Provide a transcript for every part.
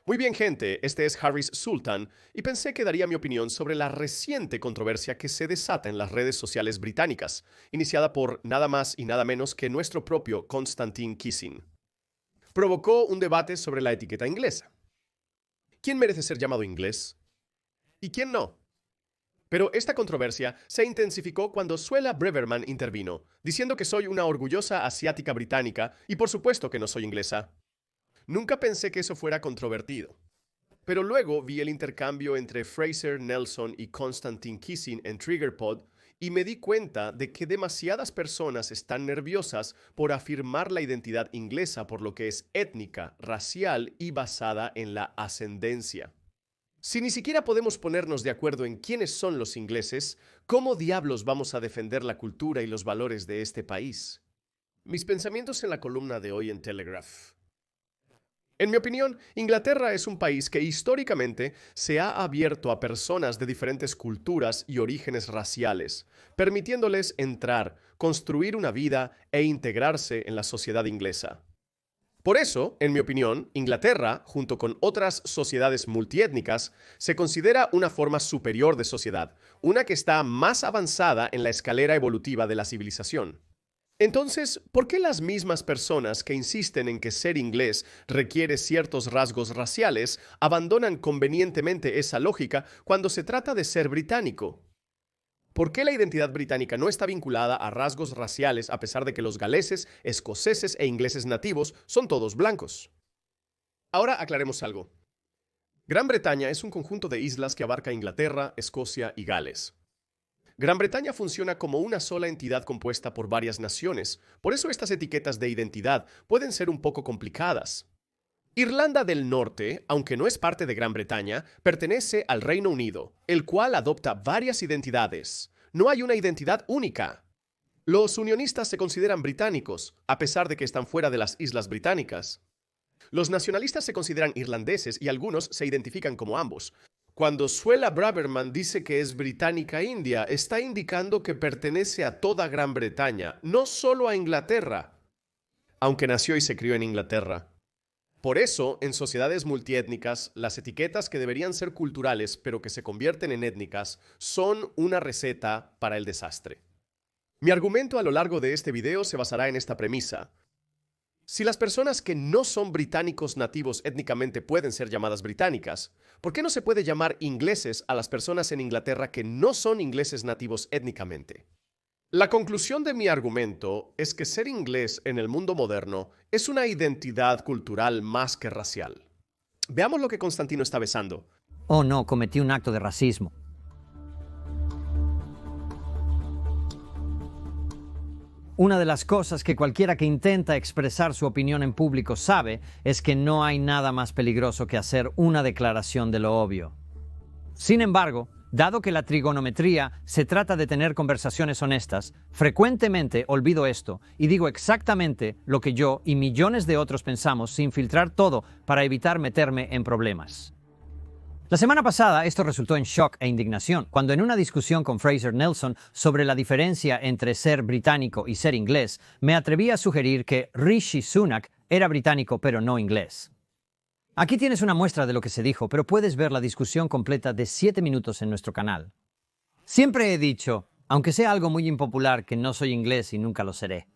Muy bien, gente, este es Harris Sultan y pensé que daría mi opinión sobre la reciente controversia que se desata en las redes sociales británicas, iniciada por nada más y nada menos que nuestro propio Konstantin Kisin. Provocó un debate sobre la etiqueta inglesa. ¿Quién merece ser llamado inglés? ¿Y quién no? Pero esta controversia se intensificó cuando Suella Braverman intervino, diciendo que soy una orgullosa asiática británica y por supuesto que no soy inglesa. Nunca pensé que eso fuera controvertido. Pero luego vi el intercambio entre Fraser Nelson y Konstantin Kisin en TriggerPod y me di cuenta de que demasiadas personas están nerviosas por afirmar la identidad inglesa por lo que es étnica, racial y basada en la ascendencia. Si ni siquiera podemos ponernos de acuerdo en quiénes son los ingleses, ¿cómo diablos vamos a defender la cultura y los valores de este país? Mis pensamientos en la columna de hoy en Telegraph. En mi opinión, Inglaterra es un país que históricamente se ha abierto a personas de diferentes culturas y orígenes raciales, permitiéndoles entrar, construir una vida e integrarse en la sociedad inglesa. Por eso, en mi opinión, Inglaterra, junto con otras sociedades multiétnicas, se considera una forma superior de sociedad, una que está más avanzada en la escalera evolutiva de la civilización. Entonces, ¿por qué las mismas personas que insisten en que ser inglés requiere ciertos rasgos raciales abandonan convenientemente esa lógica cuando se trata de ser británico? ¿Por qué la identidad británica no está vinculada a rasgos raciales a pesar de que los galeses, escoceses e ingleses nativos son todos blancos? Ahora aclaremos algo. Gran Bretaña es un conjunto de islas que abarca Inglaterra, Escocia y Gales. Gran Bretaña funciona como una sola entidad compuesta por varias naciones, por eso estas etiquetas de identidad pueden ser un poco complicadas. Irlanda del Norte, aunque no es parte de Gran Bretaña, pertenece al Reino Unido, el cual adopta varias identidades. No hay una identidad única. Los unionistas se consideran británicos, a pesar de que están fuera de las Islas Británicas. Los nacionalistas se consideran irlandeses y algunos se identifican como ambos. Cuando Suella Braverman dice que es británica india, está indicando que pertenece a toda Gran Bretaña, no solo a Inglaterra, aunque nació y se crió en Inglaterra. Por eso, en sociedades multiétnicas, las etiquetas que deberían ser culturales pero que se convierten en étnicas son una receta para el desastre. Mi argumento a lo largo de este video se basará en esta premisa. Si las personas que no son británicos nativos étnicamente pueden ser llamadas británicas, ¿por qué no se puede llamar ingleses a las personas en Inglaterra que no son ingleses nativos étnicamente? La conclusión de mi argumento es que ser inglés en el mundo moderno es una identidad cultural más que racial. Veamos lo que Constantino está besando. Oh no, cometí un acto de racismo. Una de las cosas que cualquiera que intenta expresar su opinión en público sabe es que no hay nada más peligroso que hacer una declaración de lo obvio. Sin embargo, dado que la trigonometría se trata de tener conversaciones honestas, frecuentemente olvido esto y digo exactamente lo que yo y millones de otros pensamos sin filtrar todo para evitar meterme en problemas. La semana pasada esto resultó en shock e indignación, cuando en una discusión con Fraser Nelson sobre la diferencia entre ser británico y ser inglés, me atreví a sugerir que Rishi Sunak era británico pero no inglés. Aquí tienes una muestra de lo que se dijo, pero puedes ver la discusión completa de 7 minutos en nuestro canal. Siempre he dicho, aunque sea algo muy impopular, que no soy inglés y nunca lo seré.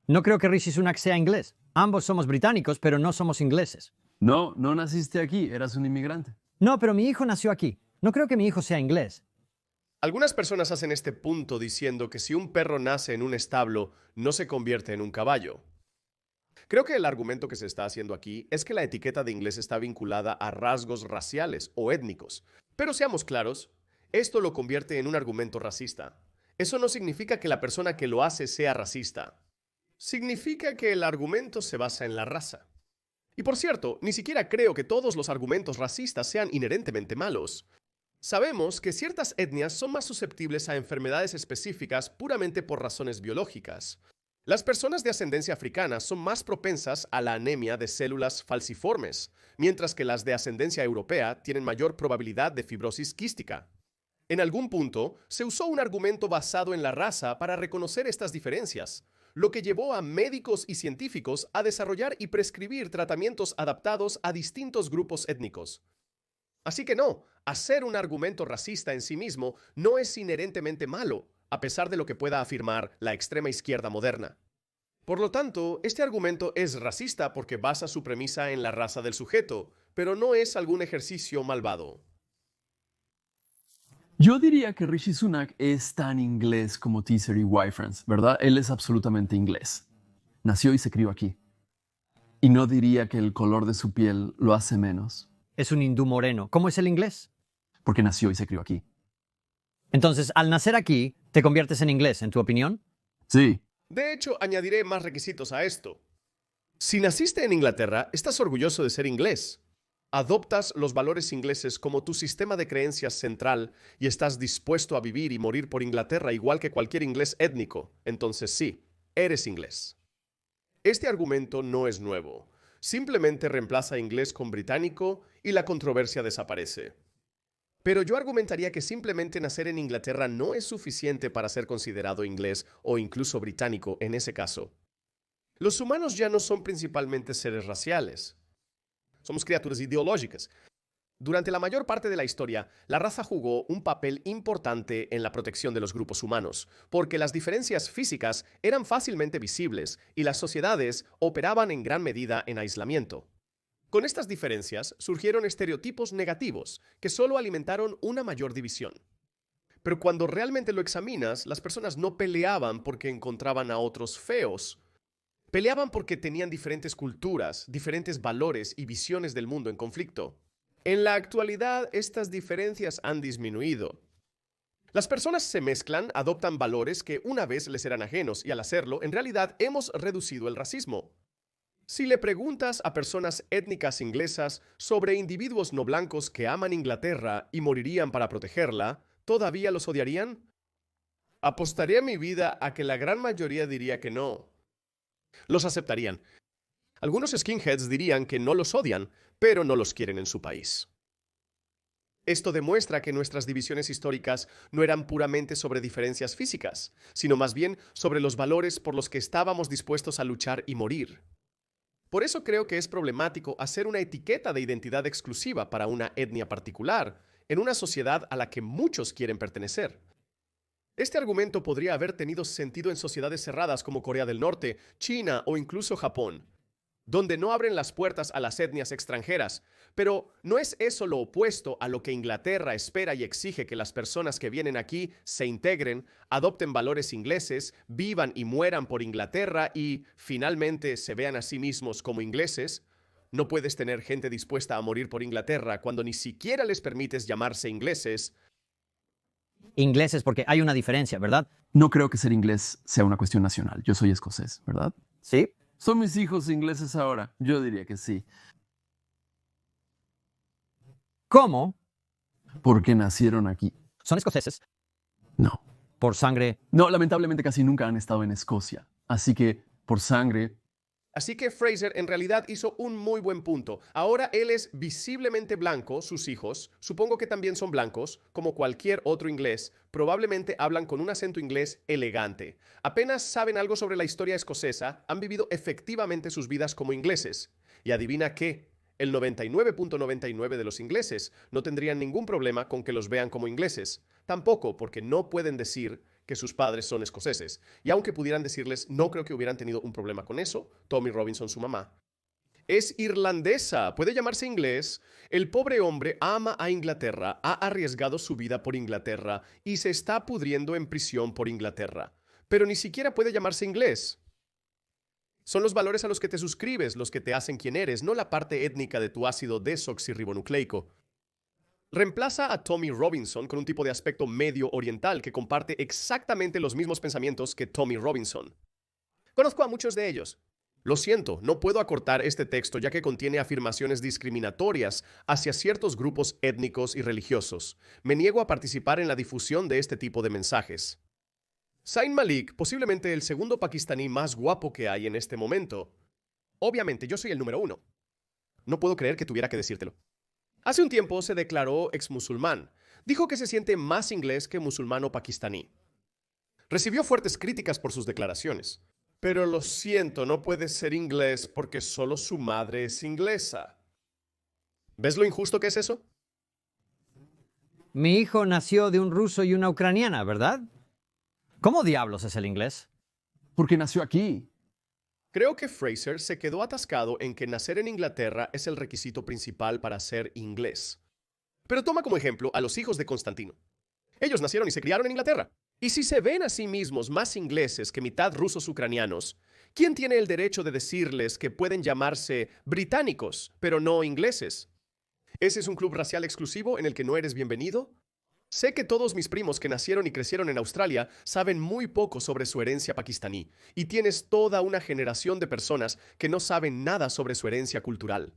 No creo que Rishi Sunak sea inglés. Ambos somos británicos, pero no somos ingleses. No, no naciste aquí, eras un inmigrante. No, pero mi hijo nació aquí. No creo que mi hijo sea inglés. Algunas personas hacen este punto diciendo que si un perro nace en un establo, no se convierte en un caballo. Creo que el argumento que se está haciendo aquí es que la etiqueta de inglés está vinculada a rasgos raciales o étnicos. Pero seamos claros, esto lo convierte en un argumento racista. Eso no significa que la persona que lo hace sea racista. Significa que el argumento se basa en la raza. Y por cierto, ni siquiera creo que todos los argumentos racistas sean inherentemente malos. Sabemos que ciertas etnias son más susceptibles a enfermedades específicas puramente por razones biológicas. Las personas de ascendencia africana son más propensas a la anemia de células falciformes, mientras que las de ascendencia europea tienen mayor probabilidad de fibrosis quística. En algún punto, se usó un argumento basado en la raza para reconocer estas diferencias. lo que llevó a médicos y científicos a desarrollar y prescribir tratamientos adaptados a distintos grupos étnicos. Así que no, hacer un argumento racista en sí mismo no es inherentemente malo, a pesar de lo que pueda afirmar la extrema izquierda moderna. Por lo tanto, este argumento es racista porque basa su premisa en la raza del sujeto, pero no es algún ejercicio malvado. Yo diría que Rishi Sunak es tan inglés como Teaser y Y-France, ¿verdad? Él es absolutamente inglés. Nació y se crió aquí. Y no diría que el color de su piel lo hace menos, Es un hindú moreno. ¿Cómo es el inglés? porque nació y se crió aquí. Entonces, al nacer aquí, ¿te conviertes en inglés, en tu opinión? Sí, De hecho, añadiré más requisitos a esto. Si naciste en Inglaterra, estás orgulloso de ser inglés. Adoptas los valores ingleses como tu sistema de creencias central y estás dispuesto a vivir y morir por Inglaterra igual que cualquier inglés étnico. Entonces sí, eres inglés. Este argumento no es nuevo. Simplemente reemplaza inglés con británico y la controversia desaparece. Pero yo argumentaría que simplemente nacer en Inglaterra no es suficiente para ser considerado inglés o incluso británico en ese caso. Los humanos ya no son principalmente seres raciales. Somos criaturas ideológicas. Durante la mayor parte de la historia, la raza jugó un papel importante en la protección de los grupos humanos, porque las diferencias físicas eran fácilmente visibles y las sociedades operaban en gran medida en aislamiento. Con estas diferencias surgieron estereotipos negativos que solo alimentaron una mayor división. Pero cuando realmente lo examinas, las personas no peleaban porque encontraban a otros feos. Peleaban porque tenían diferentes culturas, diferentes valores y visiones del mundo en conflicto. En la actualidad, estas diferencias han disminuido. Las personas se mezclan, adoptan valores que una vez les eran ajenos y al hacerlo, en realidad hemos reducido el racismo. Si le preguntas a personas étnicas inglesas sobre individuos no blancos que aman Inglaterra y morirían para protegerla, ¿todavía los odiarían? Apostaría mi vida a que la gran mayoría diría que no. Los aceptarían. Algunos skinheads dirían que no los odian, pero no los quieren en su país. Esto demuestra que nuestras divisiones históricas no eran puramente sobre diferencias físicas, sino más bien sobre los valores por los que estábamos dispuestos a luchar y morir. Por eso creo que es problemático hacer una etiqueta de identidad exclusiva para una etnia particular, en una sociedad a la que muchos quieren pertenecer. Este argumento podría haber tenido sentido en sociedades cerradas como Corea del Norte, China o incluso Japón, donde no abren las puertas a las etnias extranjeras. Pero ¿no es eso lo opuesto a lo que Inglaterra espera y exige que las personas que vienen aquí se integren, adopten valores ingleses, vivan y mueran por Inglaterra y, finalmente, se vean a sí mismos como ingleses? No puedes tener gente dispuesta a morir por Inglaterra cuando ni siquiera les permites llamarse ingleses. Ingleses, porque hay una diferencia, ¿verdad? no creo que ser inglés sea una cuestión nacional. Yo soy escocés, ¿verdad? Sí. ¿Son mis hijos ingleses ahora? Yo diría que sí. ¿Cómo? Porque nacieron aquí. ¿Son escoceses? No. Por sangre. No, lamentablemente casi nunca han estado en Escocia. Así que, por sangre, Así que Fraser en realidad hizo un muy buen punto. Ahora él es visiblemente blanco, sus hijos, supongo que también son blancos, como cualquier otro inglés, probablemente hablan con un acento inglés elegante. Apenas saben algo sobre la historia escocesa, han vivido efectivamente sus vidas como ingleses. Y adivina qué, el 99.99 de los ingleses no tendrían ningún problema con que los vean como ingleses. Tampoco porque no pueden decir que sus padres son escoceses. Y aunque pudieran decirles, no creo que hubieran tenido un problema con eso. Tommy Robinson, su mamá, es irlandesa, puede llamarse inglés. El pobre hombre ama a Inglaterra, ha arriesgado su vida por Inglaterra y se está pudriendo en prisión por Inglaterra. Pero ni siquiera puede llamarse inglés. Son los valores a los que te suscribes los que te hacen quien eres, no la parte étnica de tu ácido desoxirribonucleico. Reemplaza a Tommy Robinson con un tipo de aspecto medio oriental que comparte exactamente los mismos pensamientos que Tommy Robinson. Conozco a muchos de ellos. Lo siento, no puedo acortar este texto ya que contiene afirmaciones discriminatorias hacia ciertos grupos étnicos y religiosos. Me niego a participar en la difusión de este tipo de mensajes. Zayn Malik, posiblemente el segundo pakistaní más guapo que hay en este momento. Obviamente, yo soy el número 1. No puedo creer que tuviera que decírtelo. Hace un tiempo se declaró exmusulmán. Dijo que se siente más inglés que musulmán o pakistaní. Recibió fuertes críticas por sus declaraciones. Pero lo siento, no puede ser inglés porque solo su madre es inglesa. ¿Ves lo injusto que es eso? Mi hijo nació de un ruso y una ucraniana, ¿verdad? ¿Cómo diablos es el inglés? Porque nació aquí. Creo que Fraser se quedó atascado en que nacer en Inglaterra es el requisito principal para ser inglés. Pero toma como ejemplo a los hijos de Constantino. Ellos nacieron y se criaron en Inglaterra. Y si se ven a sí mismos más ingleses que mitad rusos ucranianos, ¿quién tiene el derecho de decirles que pueden llamarse británicos, pero no ingleses? ¿Ese es un club racial exclusivo en el que no eres bienvenido? Sé que todos mis primos que nacieron y crecieron en Australia saben muy poco sobre su herencia pakistaní, y tienes toda una generación de personas que no saben nada sobre su herencia cultural.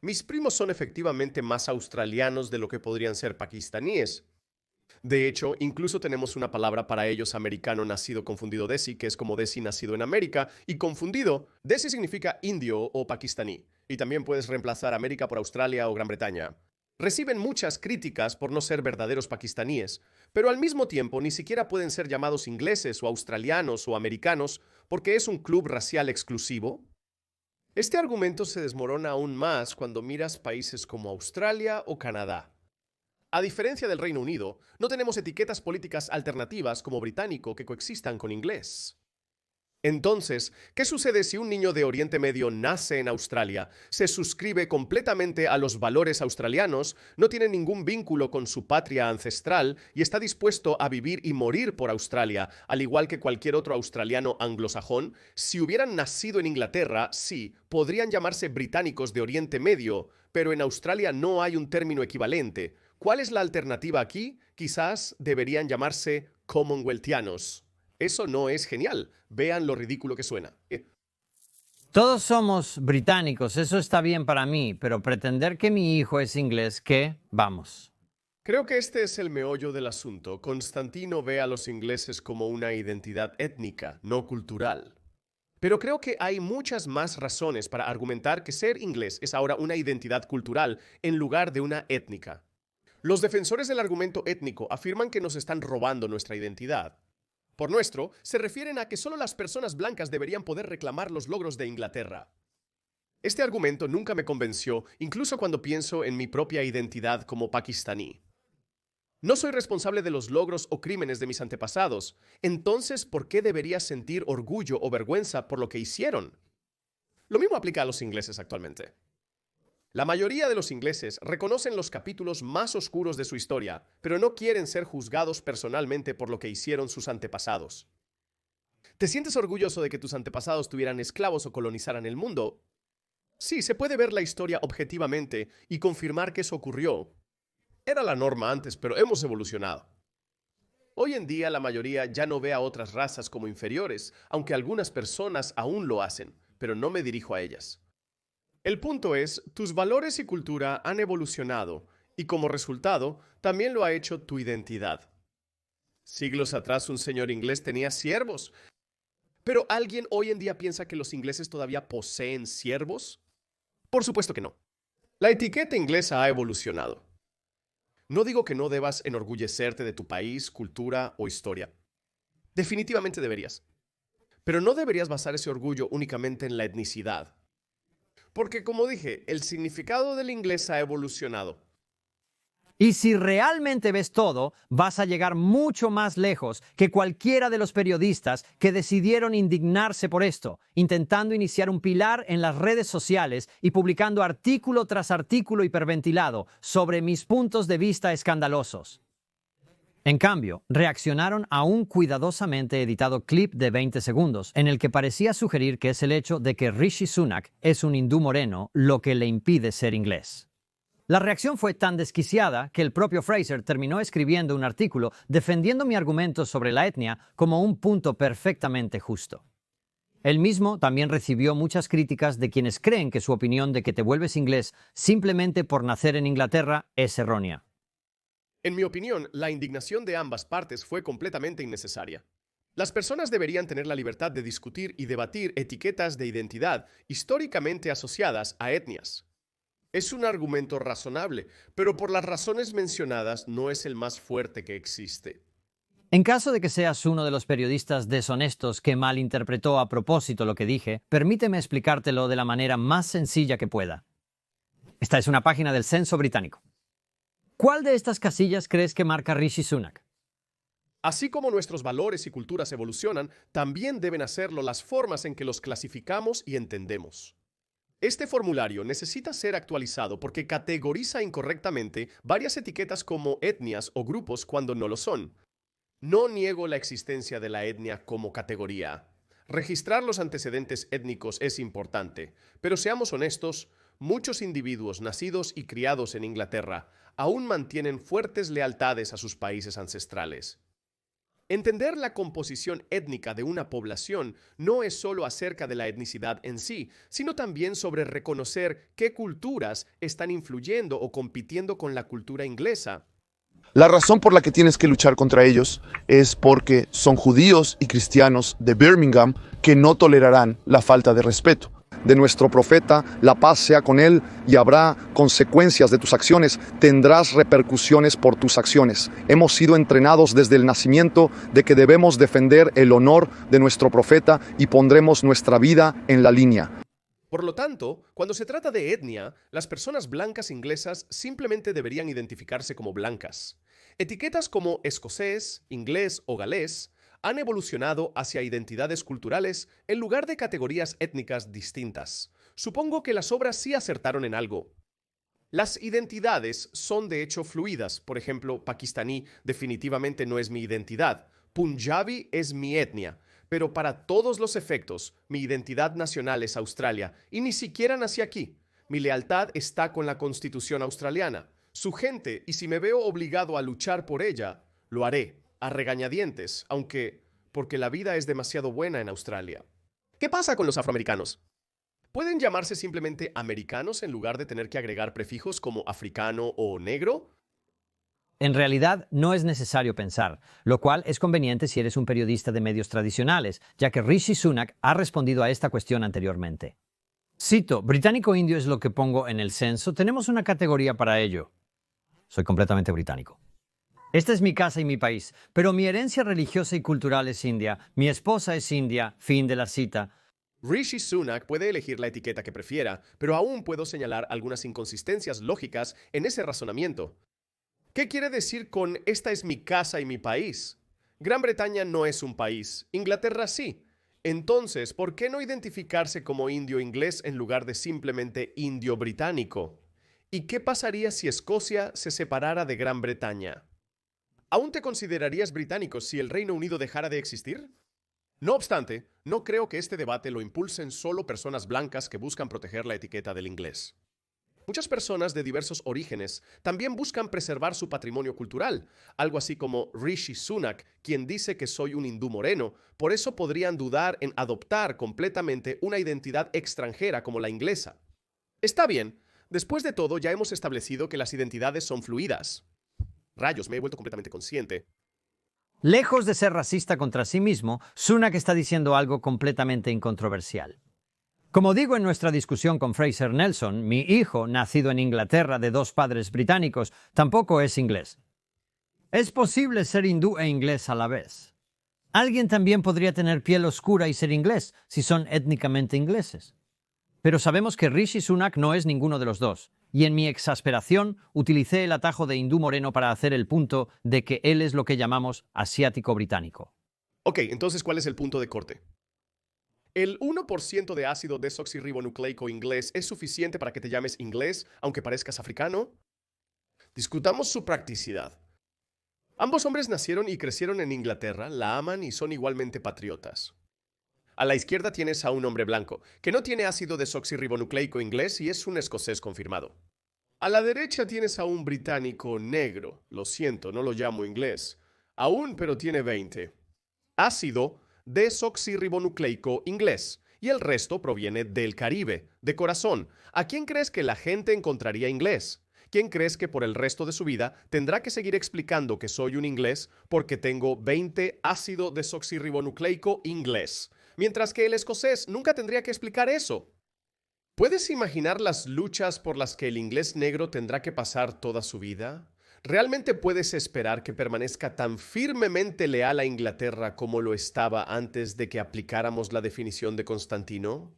Mis primos son efectivamente más australianos de lo que podrían ser pakistaníes. De hecho, incluso tenemos una palabra para ellos americano nacido confundido desi, que es como desi nacido en América, y confundido, desi significa indio o pakistaní, y también puedes reemplazar América por Australia o Gran Bretaña. Reciben muchas críticas por no ser verdaderos pakistaníes, pero al mismo tiempo ni siquiera pueden ser llamados ingleses o australianos o americanos porque es un club racial exclusivo. Este argumento se desmorona aún más cuando miras países como Australia o Canadá. A diferencia del Reino Unido, no tenemos etiquetas políticas alternativas como británico que coexistan con inglés. Entonces, ¿qué sucede si un niño de Oriente Medio nace en Australia, se suscribe completamente a los valores australianos, no tiene ningún vínculo con su patria ancestral y está dispuesto a vivir y morir por Australia, al igual que cualquier otro australiano anglosajón? Si hubieran nacido en Inglaterra, sí, podrían llamarse británicos de Oriente Medio, pero en Australia no hay un término equivalente. ¿Cuál es la alternativa aquí? Quizás deberían llamarse commonwealthianos. Eso no es genial. Vean lo ridículo que suena. Todos somos británicos, eso está bien para mí, pero pretender que mi hijo es inglés, ¿qué? Vamos. Creo que este es el meollo del asunto. Constantino ve a los ingleses como una identidad étnica, no cultural. Pero creo que hay muchas más razones para argumentar que ser inglés es ahora una identidad cultural en lugar de una étnica. Los defensores del argumento étnico afirman que nos están robando nuestra identidad. Por nuestro, se refieren a que solo las personas blancas deberían poder reclamar los logros de Inglaterra. Este argumento nunca me convenció, incluso cuando pienso en mi propia identidad como pakistaní. No soy responsable de los logros o crímenes de mis antepasados. Entonces, ¿por qué debería sentir orgullo o vergüenza por lo que hicieron? Lo mismo aplica a los ingleses actualmente. La mayoría de los ingleses reconocen los capítulos más oscuros de su historia, pero no quieren ser juzgados personalmente por lo que hicieron sus antepasados. ¿Te sientes orgulloso de que tus antepasados tuvieran esclavos o colonizaran el mundo? Sí, se puede ver la historia objetivamente y confirmar que eso ocurrió. Era la norma antes, pero hemos evolucionado. Hoy en día la mayoría ya no ve a otras razas como inferiores, aunque algunas personas aún lo hacen, pero no me dirijo a ellas. El punto es, tus valores y cultura han evolucionado, y como resultado, también lo ha hecho tu identidad. Siglos atrás un señor inglés tenía siervos, pero ¿alguien hoy en día piensa que los ingleses todavía poseen siervos? Por supuesto que no. La etiqueta inglesa ha evolucionado. No digo que no debas enorgullecerte de tu país, cultura o historia. Definitivamente deberías. Pero no deberías basar ese orgullo únicamente en la etnicidad. Porque, como dije, el significado del inglés ha evolucionado. Y si realmente ves todo, vas a llegar mucho más lejos que cualquiera de los periodistas que decidieron indignarse por esto, intentando iniciar un pilar en las redes sociales y publicando artículo tras artículo hiperventilado sobre mis puntos de vista escandalosos. En cambio, reaccionaron a un cuidadosamente editado clip de 20 segundos, en el que parecía sugerir que es el hecho de que Rishi Sunak es un hindú moreno lo que le impide ser inglés. La reacción fue tan desquiciada que el propio Fraser terminó escribiendo un artículo defendiendo mi argumento sobre la etnia como un punto perfectamente justo. Él mismo también recibió muchas críticas de quienes creen que su opinión de que te vuelves inglés simplemente por nacer en Inglaterra es errónea. En mi opinión, la indignación de ambas partes fue completamente innecesaria. Las personas deberían tener la libertad de discutir y debatir etiquetas de identidad históricamente asociadas a etnias. Es un argumento razonable, pero por las razones mencionadas no es el más fuerte que existe. En caso de que seas uno de los periodistas deshonestos que malinterpretó a propósito lo que dije, permíteme explicártelo de la manera más sencilla que pueda. Esta es una página del Censo británico. ¿Cuál de estas casillas crees que marca Rishi Sunak? Así como nuestros valores y culturas evolucionan, también deben hacerlo las formas en que los clasificamos y entendemos. Este formulario necesita ser actualizado porque categoriza incorrectamente varias etiquetas como etnias o grupos cuando no lo son. No niego la existencia de la etnia como categoría. Registrar los antecedentes étnicos es importante, pero seamos honestos, muchos individuos nacidos y criados en Inglaterra aún mantienen fuertes lealtades a sus países ancestrales. Entender la composición étnica de una población no es solo acerca de la etnicidad en sí, sino también sobre reconocer qué culturas están influyendo o compitiendo con la cultura inglesa. La razón por la que tienes que luchar contra ellos es porque son judíos y cristianos de Birmingham que no tolerarán la falta de respeto de nuestro profeta, la paz sea con él, y habrá consecuencias de tus acciones, tendrás repercusiones por tus acciones. Hemos sido entrenados desde el nacimiento de que debemos defender el honor de nuestro profeta y pondremos nuestra vida en la línea. Por lo tanto, cuando se trata de etnia, las personas blancas inglesas simplemente deberían identificarse como blancas. Etiquetas como escocés, inglés o galés han evolucionado hacia identidades culturales en lugar de categorías étnicas distintas. Supongo que las obras sí acertaron en algo. Las identidades son de hecho fluidas. Por ejemplo, pakistaní definitivamente no es mi identidad. Punjabi es mi etnia. Pero para todos los efectos, mi identidad nacional es Australia y ni siquiera nací aquí. Mi lealtad está con la Constitución australiana, su gente, y si me veo obligado a luchar por ella, lo haré, a regañadientes, porque la vida es demasiado buena en Australia. ¿Qué pasa con los afroamericanos? ¿Pueden llamarse simplemente americanos en lugar de tener que agregar prefijos como africano o negro? En realidad, no es necesario pensar, lo cual es conveniente si eres un periodista de medios tradicionales, ya que Rishi Sunak ha respondido a esta cuestión anteriormente. Cito, británico indio es lo que pongo en el censo, tenemos una categoría para ello. Soy completamente británico. Esta es mi casa y mi país, pero mi herencia religiosa y cultural es india, mi esposa es india, fin de la cita. Rishi Sunak puede elegir la etiqueta que prefiera, pero aún puedo señalar algunas inconsistencias lógicas en ese razonamiento. ¿Qué quiere decir con esta es mi casa y mi país? Gran Bretaña no es un país, Inglaterra sí. Entonces, ¿por qué no identificarse como indio inglés en lugar de simplemente indio británico? ¿Y qué pasaría si Escocia se separara de Gran Bretaña? ¿Aún te considerarías británico si el Reino Unido dejara de existir? No obstante, no creo que este debate lo impulsen solo personas blancas que buscan proteger la etiqueta del inglés. Muchas personas de diversos orígenes también buscan preservar su patrimonio cultural, algo así como Rishi Sunak, quien dice que soy un hindú moreno, por eso podrían dudar en adoptar completamente una identidad extranjera como la inglesa. Está bien, después de todo ya hemos establecido que las identidades son fluidas. Rayos, me he vuelto completamente consciente. Lejos de ser racista contra sí mismo, Sunak está diciendo algo completamente incontroversial. Como digo en nuestra discusión con Fraser Nelson, mi hijo, nacido en Inglaterra de 2 padres británicos, tampoco es inglés. Es posible ser hindú e inglés a la vez. Alguien también podría tener piel oscura y ser inglés, si son étnicamente ingleses. Pero sabemos que Rishi Sunak no es ninguno de los dos, y en mi exasperación utilicé el atajo de hindú moreno para hacer el punto de que él es lo que llamamos asiático británico. Ok, entonces, ¿cuál es el punto de corte? ¿El 1% de ácido desoxirribonucleico inglés es suficiente para que te llames inglés, aunque parezcas africano? Discutamos su practicidad. Ambos hombres nacieron y crecieron en Inglaterra, la aman y son igualmente patriotas. A la izquierda tienes a un hombre blanco, que no tiene ácido desoxirribonucleico inglés y es un escocés confirmado. A la derecha tienes a un británico negro, lo siento, no lo llamo inglés, aún pero tiene 20. Ácido desoxirribonucleico inglés, y el resto proviene del Caribe, de corazón. ¿A quién crees que la gente encontraría inglés? ¿Quién crees que por el resto de su vida tendrá que seguir explicando que soy un inglés porque tengo 20 ácido desoxirribonucleico inglés? Mientras que el escocés nunca tendría que explicar eso. ¿Puedes imaginar las luchas por las que el inglés negro tendrá que pasar toda su vida? ¿Realmente puedes esperar que permanezca tan firmemente leal a Inglaterra como lo estaba antes de que aplicáramos la definición de Constantino?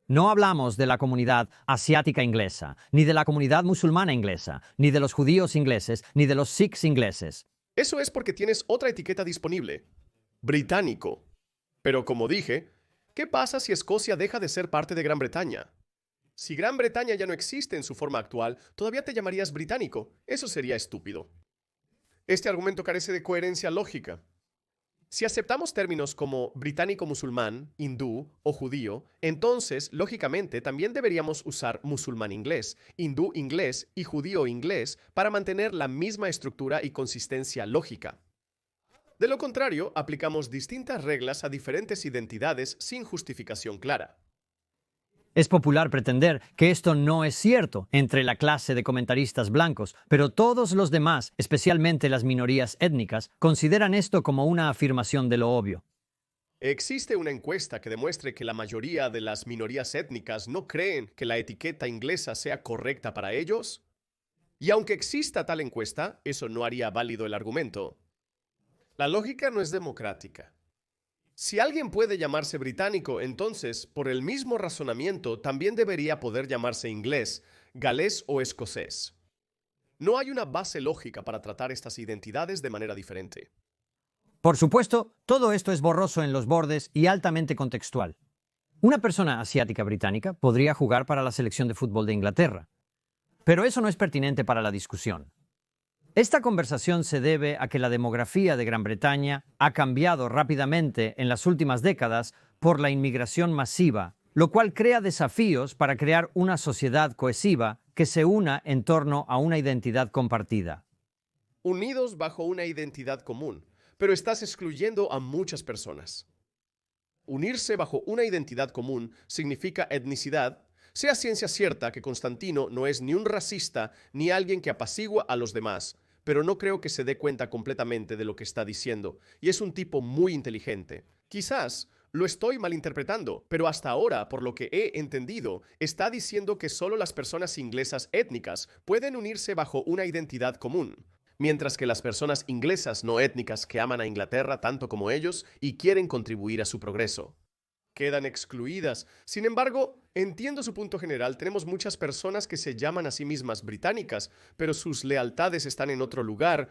No hablamos de la comunidad asiática inglesa, ni de la comunidad musulmana inglesa, ni de los judíos ingleses, ni de los sikhs ingleses. Eso es porque tienes otra etiqueta disponible: británico. Pero como dije, ¿qué pasa si Escocia deja de ser parte de Gran Bretaña? Si Gran Bretaña ya no existe en su forma actual, todavía te llamarías británico. Eso sería estúpido. Este argumento carece de coherencia lógica. Si aceptamos términos como británico musulmán, hindú o judío, entonces, lógicamente, también deberíamos usar musulmán inglés, hindú inglés y judío inglés para mantener la misma estructura y consistencia lógica. De lo contrario, aplicamos distintas reglas a diferentes identidades sin justificación clara. Es popular pretender que esto no es cierto entre la clase de comentaristas blancos, pero todos los demás, especialmente las minorías étnicas, consideran esto como una afirmación de lo obvio. ¿Existe una encuesta que demuestre que la mayoría de las minorías étnicas no creen que la etiqueta inglesa sea correcta para ellos? Y aunque exista tal encuesta, eso no haría válido el argumento. La lógica no es democrática. Si alguien puede llamarse británico, entonces, por el mismo razonamiento, también debería poder llamarse inglés, galés o escocés. No hay una base lógica para tratar estas identidades de manera diferente. Por supuesto, todo esto es borroso en los bordes y altamente contextual. Una persona asiática británica podría jugar para la selección de fútbol de Inglaterra, pero eso no es pertinente para la discusión. Esta conversación se debe a que la demografía de Gran Bretaña ha cambiado rápidamente en las últimas décadas por la inmigración masiva, lo cual crea desafíos para crear una sociedad cohesiva que se una en torno a una identidad compartida. Unidos bajo una identidad común, pero estás excluyendo a muchas personas. Unirse bajo una identidad común significa etnicidad. Sea ciencia cierta que Constantino no es ni un racista ni alguien que apacigua a los demás, pero no creo que se dé cuenta completamente de lo que está diciendo, y es un tipo muy inteligente. Quizás lo estoy malinterpretando, pero hasta ahora, por lo que he entendido, está diciendo que solo las personas inglesas étnicas pueden unirse bajo una identidad común, mientras que las personas inglesas no étnicas que aman a Inglaterra tanto como ellos y quieren contribuir a su progreso quedan excluidas. Sin embargo, entiendo su punto general. Tenemos muchas personas que se llaman a sí mismas británicas, pero sus lealtades están en otro lugar.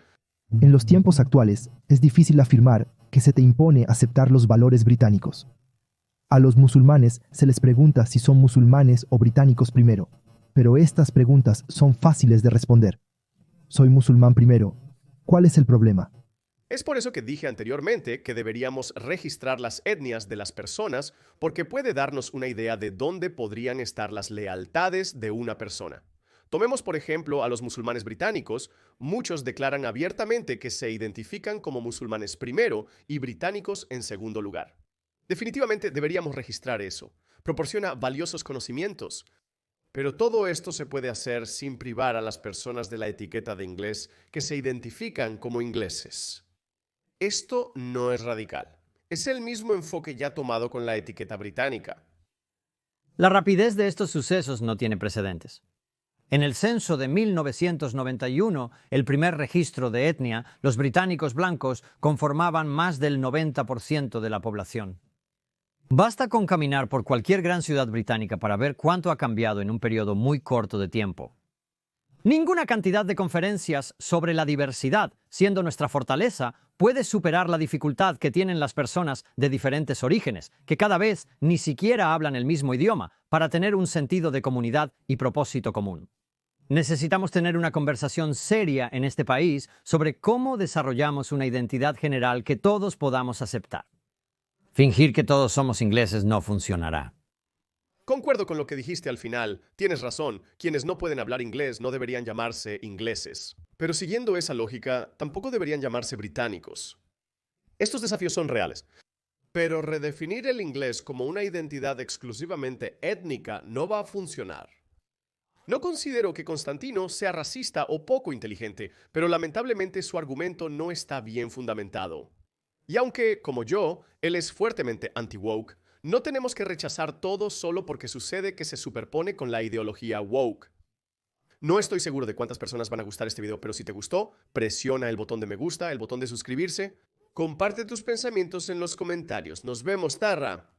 En los tiempos actuales, es difícil afirmar que se te impone aceptar los valores británicos. A los musulmanes se les pregunta si son musulmanes o británicos primero, pero estas preguntas son fáciles de responder. Soy musulmán primero. ¿Cuál es el problema? Es por eso que dije anteriormente que deberíamos registrar las etnias de las personas, porque puede darnos una idea de dónde podrían estar las lealtades de una persona. Tomemos por ejemplo a los musulmanes británicos. Muchos declaran abiertamente que se identifican como musulmanes primero y británicos en segundo lugar. Definitivamente deberíamos registrar eso. Proporciona valiosos conocimientos. Pero todo esto se puede hacer sin privar a las personas de la etiqueta de inglés que se identifican como ingleses. Esto no es radical. Es el mismo enfoque ya tomado con la etiqueta británica. La rapidez de estos sucesos no tiene precedentes. En el censo de 1991, el primer registro de etnia, los británicos blancos conformaban más del 90% de la población. Basta con caminar por cualquier gran ciudad británica para ver cuánto ha cambiado en un periodo muy corto de tiempo. Ninguna cantidad de conferencias sobre la diversidad, siendo nuestra fortaleza, puede superar la dificultad que tienen las personas de diferentes orígenes, que cada vez ni siquiera hablan el mismo idioma, para tener un sentido de comunidad y propósito común. Necesitamos tener una conversación seria en este país sobre cómo desarrollamos una identidad general que todos podamos aceptar. Fingir que todos somos ingleses no funcionará. Concuerdo con lo que dijiste al final. Tienes razón. Quienes no pueden hablar inglés no deberían llamarse ingleses. Pero siguiendo esa lógica, tampoco deberían llamarse británicos. Estos desafíos son reales. Pero redefinir el inglés como una identidad exclusivamente étnica no va a funcionar. No considero que Constantino sea racista o poco inteligente, pero lamentablemente su argumento no está bien fundamentado. Y aunque, como yo, él es fuertemente anti-woke, no tenemos que rechazar todo solo porque sucede que se superpone con la ideología woke. No estoy seguro de cuántas personas van a gustar este video, pero si te gustó, presiona el botón de me gusta, el botón de suscribirse. Comparte tus pensamientos en los comentarios. Nos vemos, Tarra.